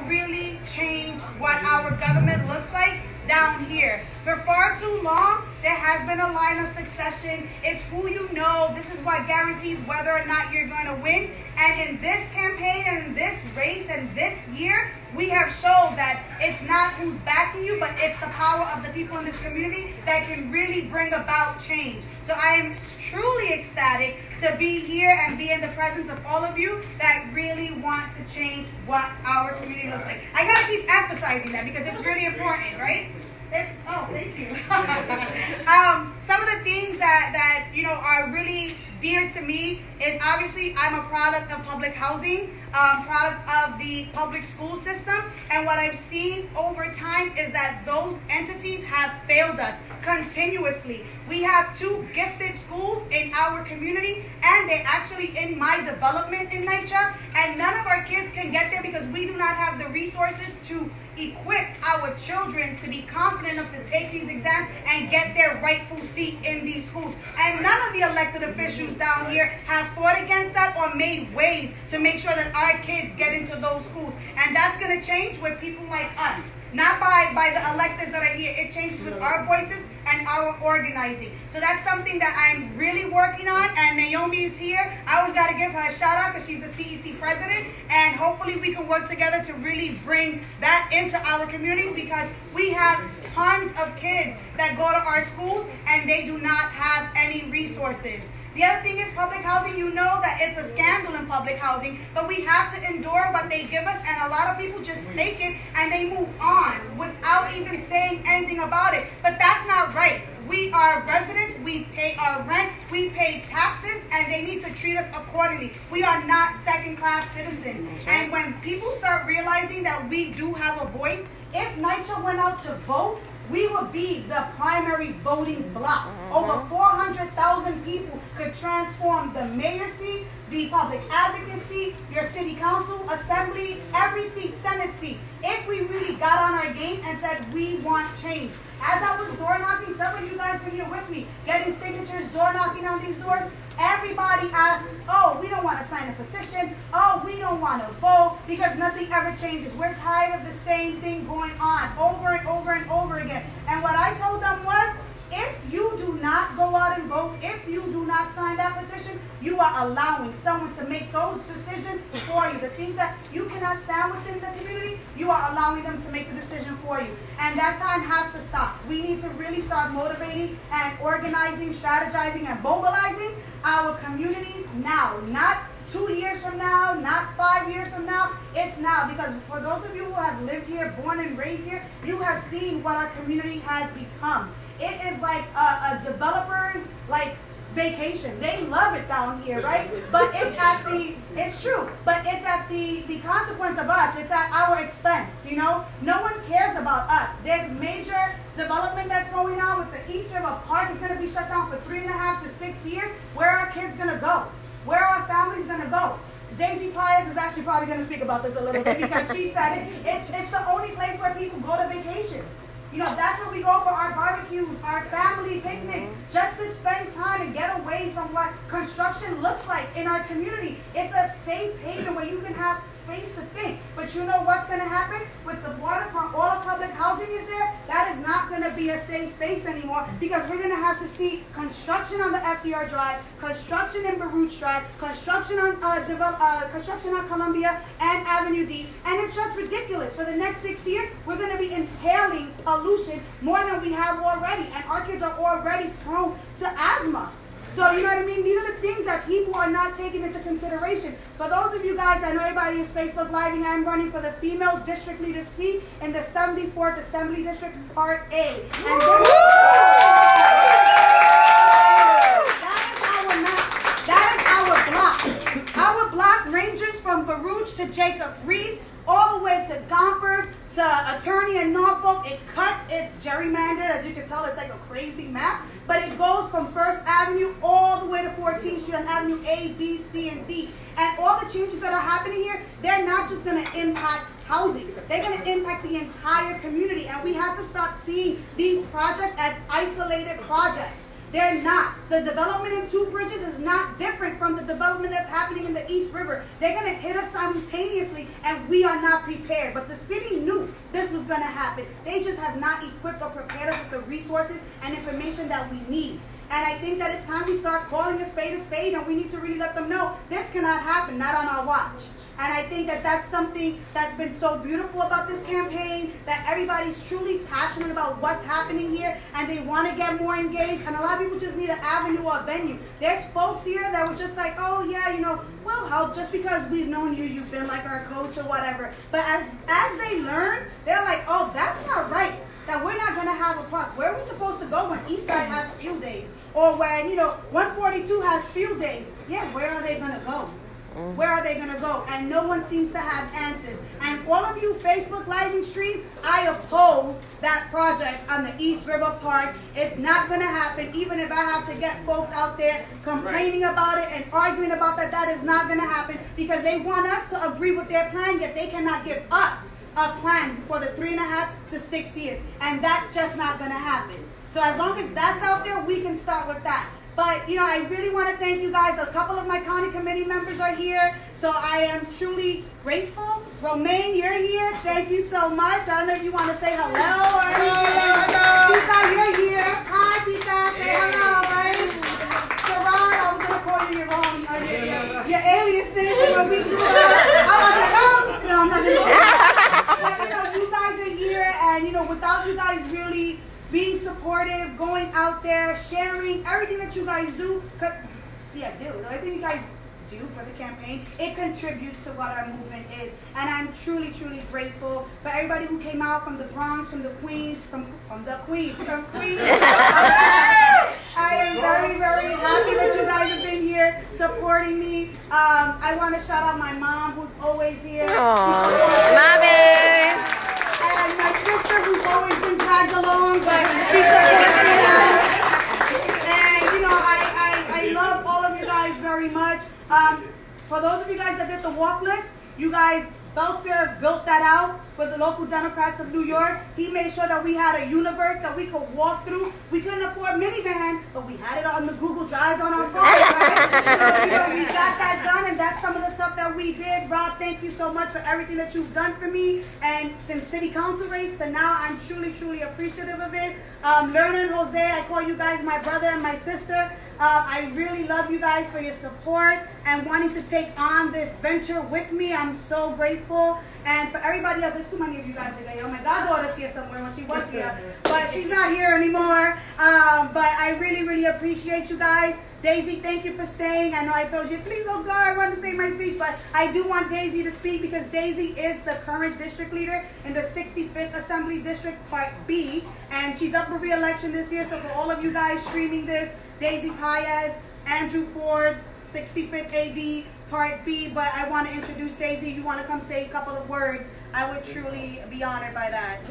really change what our government looks like down here. For far too long, there has been a line of succession. It's who you know. This is what guarantees whether or not you're going to win. And in this campaign and in this race and this year, we have showed that it's not who's backing you, but it's the power of the people in this community that can really bring about change. So I am truly ecstatic to be here and be in the presence of all of you that really want to change what our community looks like. I gotta keep emphasizing that because it's really important, right? Thank you. Some of the things that are really dear to me is obviously I'm a product of public housing, product of the public school system, and what I've seen over time is that those entities have failed us continuously. We have 2 gifted schools in our community, and they're actually in my development in NYCHA, and none of our kids can get there because we do not have the resources to equip our children to be confident enough to take these exams and get their rightful seat in these schools. And none of the elected officials down here have fought against that or made ways to make sure that our kids get into those schools. And that's going to change with people like us. Not by the electeds that are here. It changes with our voices and our organizing. So that's something that I'm really working on. And Naomi is here. I always got to give her a shout out because she's the CEC president. And hopefully we can work together to really bring that into our communities because we have tons of kids that go to our schools and they do not have any resources. The other thing is public housing. You know that it's a scandal in public housing, but we have to endure what they give us, and a lot of people just take it and they move on without even saying anything about it. But that's not right. We are residents, we pay our rent, we pay taxes, and they need to treat us accordingly. We are not second-class citizens. And when people start realizing that we do have a voice, if NYCHA went out to vote, we would be the primary voting bloc. Over 400,000 people could transform the mayor's seat, the public advocacy, your city council, assembly, every seat, senate seat, if we really got on our game and said we want change. As I was door knocking, some of you guys were here with me, getting signatures, door knocking on these doors, everybody asked, oh, we don't want to sign a petition, oh, we don't want to vote, because nothing ever changes. We're tired of the same thing going on over and over and over again. And what I told them was, if you do not go out and vote, if you do not sign that petition, you are allowing someone to make those decisions for you. The things that you cannot stand within the community, you are allowing them to make the decision for you. And that time has to stop. We need to really start motivating and organizing, strategizing, and mobilizing our communities now. Not 2 years from now, not 5 years from now, it's now. Because for those of you who have lived here, born and raised here, you have seen what our community has become. It is like a developer's vacation. They love it down here, right? But it's true, but it's at the consequence of us. It's at our expense, you know? No one cares about us. There's major development that's going on with the East River Park. It's going to be shut down for 3.5 to 6 years. Where are our kids going to go? Where are our families going to go? Daisy Pius is actually probably going to speak about this a little bit because she said it. It's the only place where people go to vacation. You know, that's where we go for our barbecues, our family picnics, just to spend time and get away from what construction looks like in our community. It's a safe haven where you can have space to think. But you know what's going to happen? With the waterfront, all the public housing is there, that is not going to be a safe space anymore because we're going to have to see construction on the FDR Drive, construction in Baruch Drive, construction on Columbia and Avenue D. And it's just ridiculous. For the next 6 years, we're going to be inhaling pollution more than we have already, and our kids are already prone to asthma. So you know what I mean? These are the things that people are not taking into consideration. For those of you guys, I know everybody is Facebook Living. I'm running for the female district leader seat in the 74th Assembly District, Part A. And that is our map. That is our block. Our block ranges from Baruch to Jacob Reese, all the way to Gompers, to Attorney in Norfolk. It cuts, it's gerrymandered, as you can tell, it's like a crazy map, but it goes from 1st Avenue all the way to 14th Street on Avenue A, B, C, and D. And all the changes that are happening here, they're not just going to impact housing. They're going to impact the entire community, and we have to stop seeing these projects as isolated projects. They're not. The development in Two Bridges is not different from the development that's happening in the East River. They're going to hit us simultaneously, and we are not prepared. But the city knew this was going to happen. They just have not equipped or prepared us with the resources and information that we need. And I think that it's time we start calling a spade, and we need to really let them know this cannot happen, not on our watch. And I think that that's something that's been so beautiful about this campaign, that everybody's truly passionate about what's happening here, and they want to get more engaged. And a lot of people just need an avenue or a venue. There's folks here that were just like, oh yeah, you know, we'll help just because we've known you, you've been like our coach or whatever. But as they learn, they're like, oh, that's not right. That we're not going to have a park. Where are we supposed to go when Eastside has field days? Or when, 142 has field days? Yeah, where are they going to go? Where are they going to go? And no one seems to have answers. And all of you Facebook Live and stream, I oppose that project on the East River Park. It's not going to happen. Even if I have to get folks out there complaining about it and arguing about that, that is not going to happen, because they want us to agree with their plan, yet they cannot give us a plan for the 3.5 to 6 years. And that's just not going to happen. So as long as that's out there, we can start with that. But, I really want to thank you guys. A couple of my county committee members are here, so I am truly grateful. Romaine, you're here. Thank you so much. I don't know if you want to say hello or anything. Hello. Tita, you're here. Hi, Tita. Say hello, right? Sharon, I was going to call you your wrong, your alias name when we grew up. I was like, oh, no, I'm not going to say that. But, you guys are here, and, without you guys really being supportive, going out there, sharing everything that you guys do. Everything you guys do for the campaign, it contributes to what our movement is. And I'm truly, truly grateful for everybody who came out from the Bronx, from Queens. I am very, very happy that you guys have been here supporting me. I want to shout out my mom, who's always here. Mommy! And my sister, who's always been dragged along, but she supports me now. And, I love all of you guys very much. For those of you guys that did the walk list, you guys, Belzer built that out for the local Democrats of New York. He made sure that we had a universe that we could walk through. We couldn't afford minivan, but we had it on the Google Drives on our phone, right? We got that done, and that's some of the stuff that we did. Rob, thank you so much for everything that you've done for me. And since city council race to now, I'm truly, truly appreciative of it. Lerna and Jose, I call you guys my brother and my sister. I really love you guys for your support and wanting to take on this venture with me. I'm so grateful. And for everybody else, there's too many of you guys today. Oh, my goddaughter's here somewhere when she was here, but she's not here anymore. But I really, really appreciate you guys. Daisy, thank you for staying. I know I told you, please don't go, I want to say my speech, but I do want Daisy to speak because Daisy is the current district leader in the 65th Assembly District Part B, and she's up for re-election this year. So for all of you guys streaming this, Daisy Paez, Andrew Ford, 65th AD, Part B, but I want to introduce Daisy. If you want to come say a couple of words, I would truly be honored by that.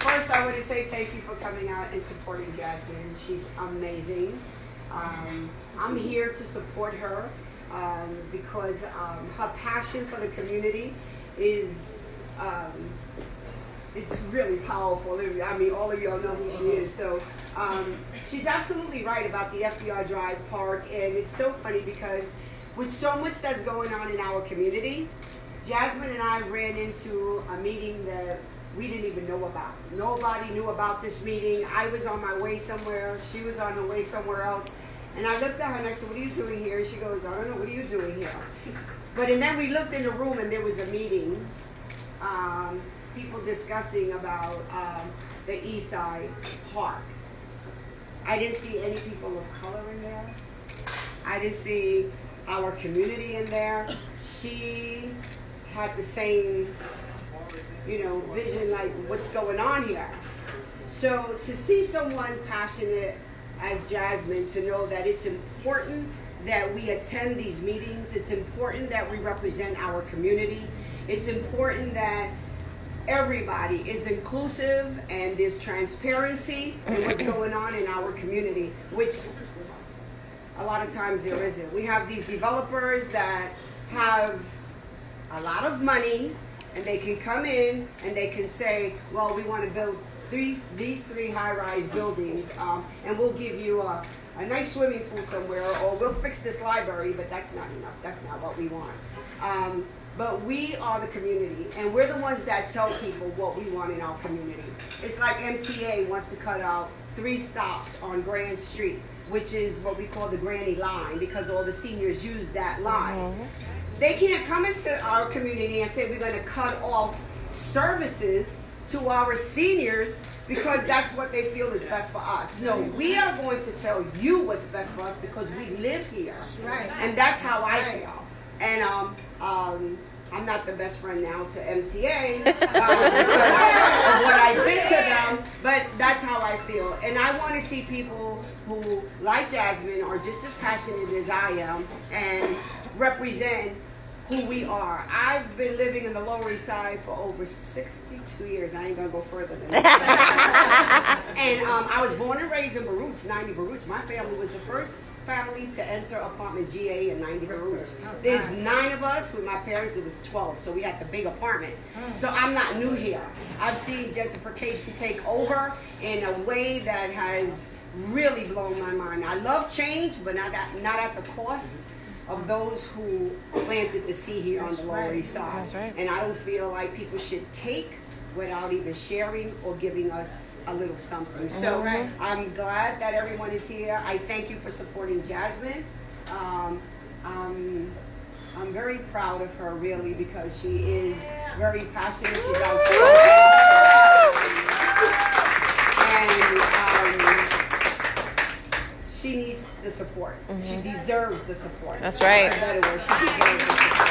First, I want to say thank you for coming out and supporting Jasmine. She's amazing. I'm here to support her because her passion for the community is it's really powerful. I mean, all of y'all know who she is. So she's absolutely right about the FDR Drive Park, and it's so funny because with so much that's going on in our community, Jasmine and I ran into a meeting that we didn't even know about. Nobody knew about this meeting. I was on my way somewhere. She was on her way somewhere else. And I looked at her and I said, what are you doing here? And she goes, I don't know, what are you doing here? And then we looked in the room and there was a meeting, people discussing about the East Side Park. I didn't see any people of color in there. I didn't see our community in there. She had the same vision, like what's going on here. So to see someone passionate as Jasmine, to know that it's important that we attend these meetings, it's important that we represent our community, it's important that everybody is inclusive and there's transparency in what's going on in our community, which a lot of times there isn't. We have these developers that have a lot of money and they can come in and they can say, well, we want to build these three high-rise buildings, and we'll give you a nice swimming pool somewhere, or we'll fix this library, but that's not enough. That's not what we want. But we are the community, and we're the ones that tell people what we want in our community. It's like MTA wants to cut out 3 stops on Grand Street, which is what we call the Granny Line, because all the seniors use that line. They can't come into our community and say we're going to cut off services to our seniors because that's what they feel is best for us. No, we are going to tell you what's best for us because we live here. Right. And that's how I feel. And I'm not the best friend now to MTA because of what I did to them, but that's how I feel. And I want to see people who, like Jasmine, are just as passionate as I am and represent who we are. I've been living in the Lower East Side for over 62 years. I ain't gonna go further than that. And I was born and raised in Baruch, 90 Baruch. My family was the first family to enter apartment GA in 90 Baruch. There's 9 of us. With my parents, it was 12, so we had the big apartment. So I'm not new here. I've seen gentrification take over in a way that has really blown my mind. I love change, but not at the cost of those who planted the seed here on the Lower East Side. That's right. And I don't feel like people should take without even sharing or giving us a little something. So I'm glad that everyone is here. I thank you for supporting Jasmine. I'm very proud of her, really, because she is very passionate. She's outspoken. And she needs the support. She deserves the support. That's right. For better word, she deserves the support.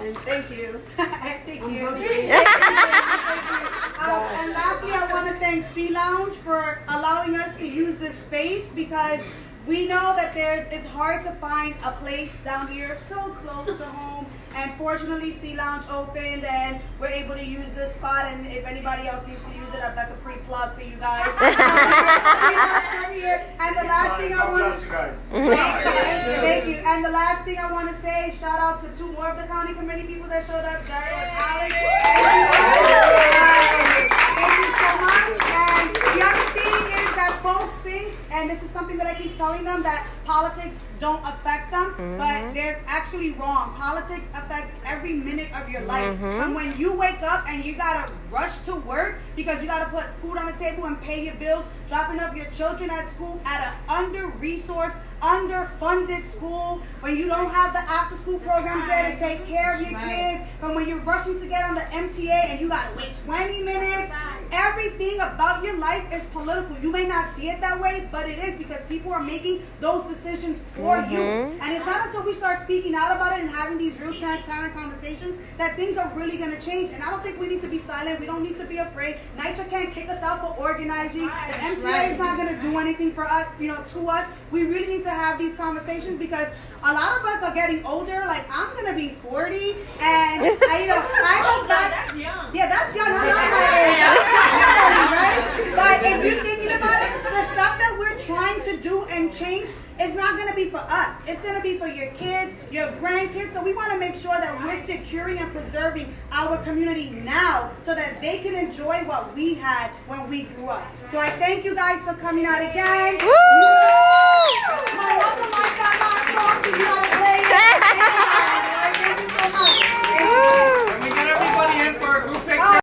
And thank you. Thank you. hungry. And lastly, I want to thank Sea Lounge for allowing us to use this space because we know that it's hard to find a place down here so close to home. And fortunately, Sea Lounge opened and we're able to use this spot. And if anybody else needs to use it up, that's a free plug for you guys. Here. And the last thing I want to thank you. And the last thing I want to say, shout out to 2 more of the county committee people that showed up, Jared and Alex. Thank you so much. And the other thing is that folks think, and this is something that I keep telling them, that politics don't affect them, but they're actually wrong. Politics affects every minute of your life. And when you wake up and you gotta rush to work because you gotta put food on the table and pay your bills, dropping off your children at school at an under-resourced, underfunded school, when you don't have the after-school programs there to take care of your kids, and when you're rushing to get on the MTA and you gotta wait 20 minutes, everything about your life is political. You may not see it that way, but it is because people are making those decisions for you. And it's not until we start speaking out about it and having these real transparent conversations that things are really going to change. And I don't think we need to be silent. We don't need to be afraid. NYCHA can't kick us out for organizing. The MTA is not going to do anything for us, to us. We really need to have these conversations because a lot of us are getting older. Like, I'm going to be 40 and I look back. That's young. Yeah, that's young. I'm not my age. That's right? But if you're thinking about it, the stuff that we're trying to do and change is not going to be for us. It's going to be for your kids, your grandkids. So we want to make sure that we're securing and preserving our community now so that they can enjoy what we had when we grew up. So I thank you guys for coming out again. My mother liked that last song, so you got to play it.